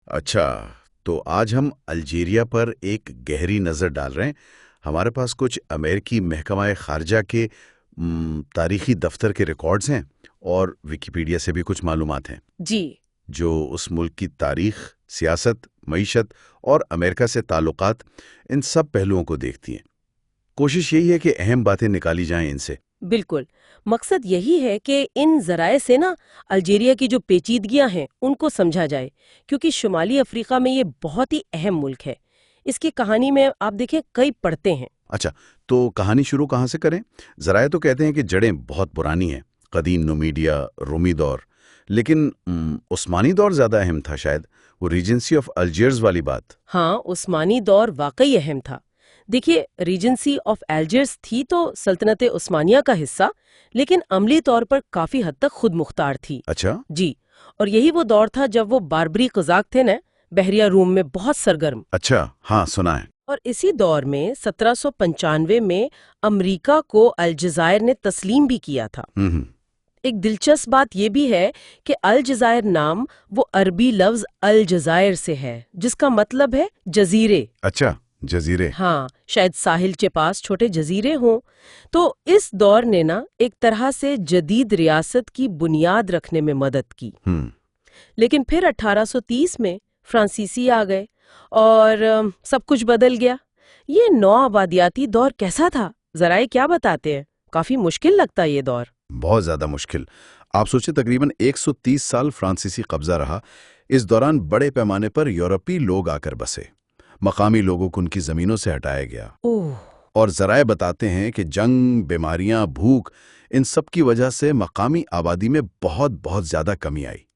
اچھا، تو آج ہم الجیریا پر ایک گہری نظر ڈال رہے ہیں۔ ہمارے پاس کچھ امریکی محکمہ خارجہ کے تاریخی دفتر کے ریکارڈز ہیں اور ویکیپیڈیا سے بھی کچھ معلومات ہیں جی جو اس ملک کی تاریخ، سیاست، معیشت اور امریکہ سے تعلقات، ان سب پہلوؤں کو دیکھتی ہیں۔ کوشش یہی ہے کہ اہم باتیں نکالی جائیں ان سے۔ بالکل، مقصد یہی ہے کہ ان ذرائع سے نا الجیریا کی جو پیچیدگیاں ہیں ان کو سمجھا جائے، کیونکہ شمالی افریقہ میں یہ بہت ہی اہم ملک ہے۔ اس کی کہانی میں آپ دیکھیں کئی پڑھتے ہیں۔ اچھا، تو کہانی شروع کہاں سے کریں؟ ذرائع تو کہتے ہیں کہ جڑیں بہت پرانی ہیں، قدیم نومیڈیا، رومی دور، لیکن عثمانی دور زیادہ اہم تھا شاید، وہ ریجنسی آف الجیئرز والی بات۔ ہاں، عثمانی دور واقعی اہم تھا۔ دیکھیے، ریجنسی آف الجیئرس تھی تو سلطنت عثمانیہ کا حصہ، لیکن عملی طور پر کافی حد تک خود مختار تھی۔ اچھا، جی، اور یہی وہ دور تھا جب وہ باربری قزاق تھے نا، بحریہ روم میں بہت سرگرم۔ اچھا، ہاں سنا ہے۔ اور اسی دور میں 1795 میں امریکہ کو الجزائر نے تسلیم بھی کیا تھا۔ ہوں۔ ایک دلچسپ بات یہ بھی ہے کہ الجزائر نام وہ عربی لفظ الجزائر سے ہے، جس کا مطلب ہے جزیرے۔ اچھا، جزیرے۔ ہاں، شاید ساحل کے پاس چھوٹے جزیرے ہوں۔ تو اس دور نے نا ایک طرح سے جدید ریاست کی بنیاد رکھنے میں مدد کی۔ لیکن پھر 1830 میں فرانسیسی آ گئے اور سب کچھ بدل گیا۔ یہ نو آبادیاتی دور کیسا تھا؟ ذرائع کیا بتاتے ہیں؟ کافی مشکل لگتا ہے یہ دور۔ بہت زیادہ مشکل۔ آپ سوچیں تقریباً 130 سال فرانسیسی قبضہ رہا۔ اس دوران بڑے پیمانے پر یورپی لوگ آ کر بسے، مقامی لوگوں کو ان کی زمینوں سے ہٹایا گیا۔ اور ذرائع بتاتے ہیں کہ جنگ، بیماریاں، بھوک، ان سب کی وجہ سے مقامی آبادی میں بہت زیادہ کمی آئی۔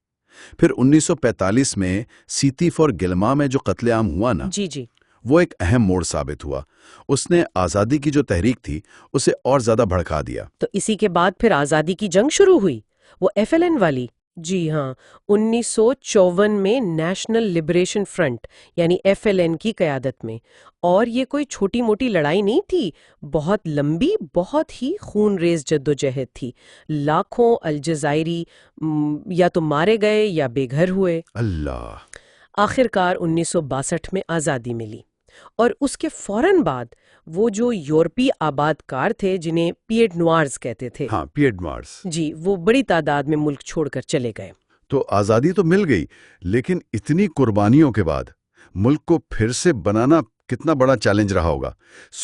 پھر 1945 میں سیتی فور گلما میں جو قتل عام ہوا نا، جی وہ ایک اہم موڑ ثابت ہوا۔ اس نے آزادی کی جو تحریک تھی اسے اور زیادہ بھڑکا دیا۔ تو اسی کے بعد پھر آزادی کی جنگ شروع ہوئی، وہ ایف ایل این والی۔ جی ہاں، 1954 میں نیشنل لبریشن فرنٹ یعنی ایف ایل این کی قیادت میں۔ اور یہ کوئی چھوٹی موٹی لڑائی نہیں تھی، بہت لمبی، بہت ہی خون ریز جدوجہد تھی۔ لاکھوں الجزائری یا تو مارے گئے یا بے گھر ہوئے۔ اللہ! آخرکار 1962 میں آزادی ملی، اور اس کے فوراً بعد وہ جو یورپی آباد کار تھے جنہیں پیٹ نوارز کہتے تھے، ہاں، پیٹ مارس۔ جی، وہ بڑی تعداد میں ملک چھوڑ کر چلے گئے۔ تو آزادی تو مل گئی، لیکن اتنی قربانیوں کے بعد ملک کو پھر سے بنانا کتنا بڑا چیلنج رہا ہوگا۔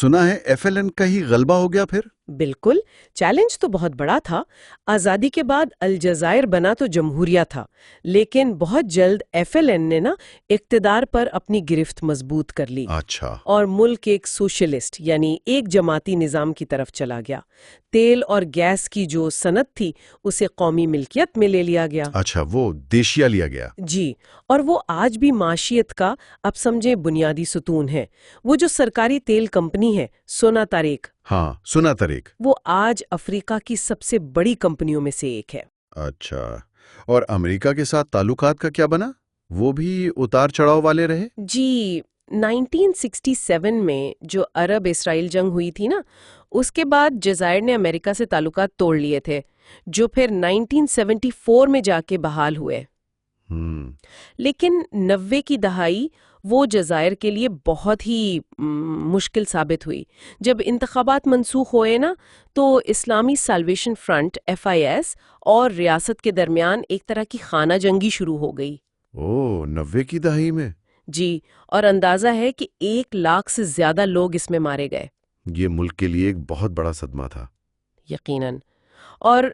سنا ہے ایف ایل این کا ہی غلبہ ہو گیا پھر؟ بالکل، چیلنج تو بہت بڑا تھا۔ آزادی کے بعد الجزائر بنا تو جمہوریہ تھا، لیکن بہت جلد ایف ایل این نے نا اقتدار پر اپنی گرفت مضبوط کر لی۔ اچھا۔ اور ملک ایک سوشلسٹ یعنی ایک جماعتی نظام کی طرف چلا گیا۔ تیل اور گیس کی جو صنعت تھی اسے قومی ملکیت میں لے لیا گیا۔ اچھا، وہ دیشیا لیا گیا۔ جی، اور وہ آج بھی معیشت کا اب سمجھے بنیادی ستون ہے۔ وہ جو سرکاری تیل کمپنی ہے سونا طریق، ہاں، سنا طریق، وہ آج افریقہ کی سب سے بڑی کمپنیوں میں سے ایک ہے۔ اچھا، اور امریکہ کے ساتھ تعلقات کا کیا بنا؟ وہ بھی اتار چڑھاؤ والے رہے؟ جی، 1967 میں جو عرب اسرائیل جنگ ہوئی تھی نا، اس کے بعد جزائر نے امریکہ سے تعلقات توڑ لیے تھے، جو پھر 1974 میں جا کے بحال ہوئے۔ لیکن 90 کی دہائی وہ جزائر کے لیے بہت ہی مشکل ثابت ہوئی۔ جب انتخابات منسوخ ہوئے نا، تو اسلامی سالویشن فرنٹ FIS اور ریاست کے درمیان ایک طرح کی خانہ جنگی شروع ہو گئی۔ 90 کی دہائی میں؟ جی، اور اندازہ ہے کہ 1 لاکھ سے زیادہ لوگ اس میں مارے گئے۔ یہ ملک کے لیے ایک بہت بڑا صدمہ تھا۔ یقیناً۔ اور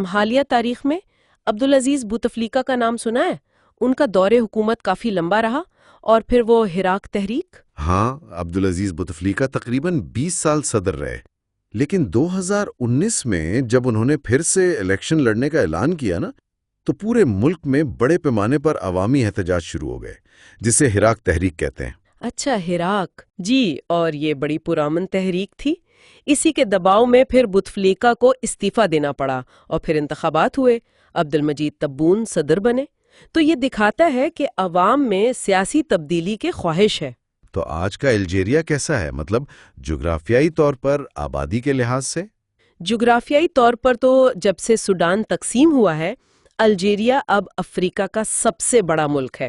حالیہ تاریخ میں عبدالعزیز بوتفلیقہ کا نام سنا ہے؟ ان کا دور حکومت کافی لمبا رہا، اور پھر وہ ہراک تحریک۔ ہاں، عبدالعزیز بوتفلیقہ تقریباً 20 سال صدر رہے، لیکن 2019 میں جب انہوں نے پھر سے الیکشن لڑنے کا اعلان کیا نا، تو پورے ملک میں بڑے پیمانے پر عوامی احتجاج شروع ہو گئے، جسے ہراک تحریک کہتے ہیں۔ اچھا، ہراک، جی، اور یہ بڑی پرامن تحریک تھی۔ اسی کے دباؤ میں پھر بوتفلیقہ کو استعفیٰ دینا پڑا، اور پھر انتخابات ہوئے۔ عبدالمجید تبون صدر بنے۔ تو یہ دکھاتا ہے کہ عوام میں سیاسی تبدیلی کے خواہش ہے۔ تو آج کا الجیریا کیسا ہے؟ مطلب جغرافیائی طور پر، آبادی کے لحاظ سے؟ جغرافیائی طور پر تو جب سے سوڈان تقسیم ہوا ہے، الجیریا اب افریقہ کا سب سے بڑا ملک ہے۔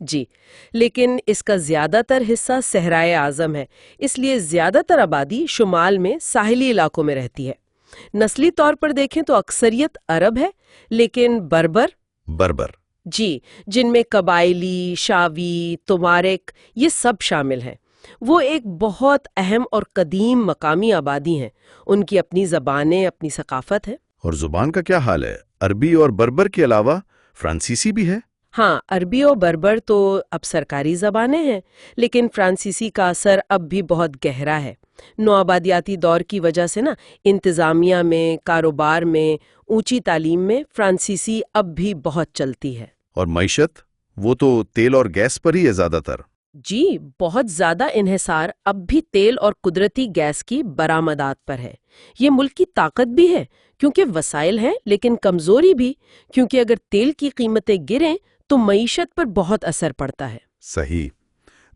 جی، لیکن اس کا زیادہ تر حصہ صحرائے اعظم ہے، اس لیے زیادہ تر آبادی شمال میں ساحلی علاقوں میں رہتی ہے۔ نسلی طور پر دیکھیں تو اکثریت عرب ہے، لیکن بربر، بربر؟ جی، جن میں قبائلی، شاوی، تمارک، یہ سب شامل ہیں۔ وہ ایک بہت اہم اور قدیم مقامی آبادی ہیں، ان کی اپنی زبانیں، اپنی ثقافت ہے۔ اور زبان کا کیا حال ہے؟ عربی اور بربر کے علاوہ فرانسیسی بھی ہے؟ ہاں، عربی و بربر تو اب سرکاری زبانیں ہیں، لیکن فرانسیسی کا اثر اب بھی بہت گہرا ہے۔ نوآبادیاتی دور کی وجہ سے انتظامیہ میں، کاروبار میں، اونچی تعلیم میں فرانسیسی اب بھی بہت چلتی ہے۔ اور معیشت؟ وہ تو تیل اور گیس پر ہی ہے زیادہ تر۔ جی، بہت زیادہ انحصار اب بھی تیل اور قدرتی گیس کی برآمدات پر ہے۔ یہ ملک کی طاقت بھی ہے کیونکہ وسائل ہیں، لیکن کمزوری بھی کیونکہ اگر تیل کی قیمتیں گریں تو معیشت پر بہت اثر پڑتا ہے۔ صحیح۔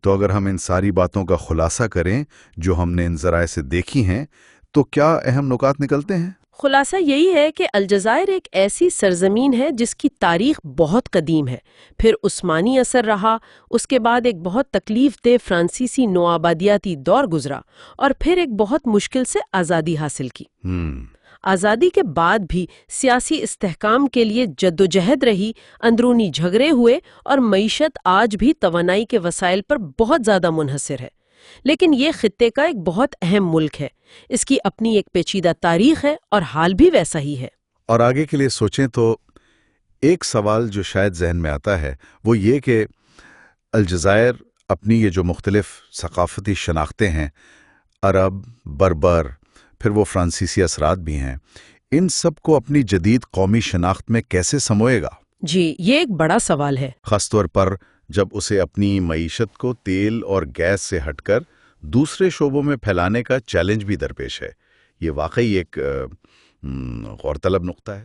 تو اگر ہم ان ساری باتوں کا خلاصہ کریں جو ہم نے ان ذرائع سے دیکھی ہیں تو کیا اہم نکات نکلتے ہیں؟ خلاصہ یہی ہے کہ الجزائر ایک ایسی سرزمین ہے جس کی تاریخ بہت قدیم ہے، پھر عثمانی اثر رہا، اس کے بعد ایک بہت تکلیف دہ فرانسیسی نوآبادیاتی دور گزرا، اور پھر ایک بہت مشکل سے آزادی حاصل کی۔ آزادی کے بعد بھی سیاسی استحکام کے لیے جدوجہد رہی، اندرونی جھگڑے ہوئے، اور معیشت آج بھی توانائی کے وسائل پر بہت زیادہ منحصر ہے۔ لیکن یہ خطے کا ایک بہت اہم ملک ہے، اس کی اپنی ایک پیچیدہ تاریخ ہے اور حال بھی ویسا ہی ہے۔ اور آگے کے لیے سوچیں تو ایک سوال جو شاید ذہن میں آتا ہے وہ یہ کہ الجزائر اپنی یہ جو مختلف ثقافتی شناختیں ہیں، عرب، بربر، پھر وہ فرانسیسی اثرات بھی ہیں، ان سب کو اپنی جدید قومی شناخت میں کیسے سموئے گا؟ جی، یہ ایک بڑا سوال ہے۔ خاص طور پر جب اسے اپنی معیشت کو تیل اور گیس سے ہٹ کر دوسرے شعبوں میں پھیلانے کا چیلنج بھی درپیش ہے۔ یہ واقعی ایک غورطلب نقطہ ہے۔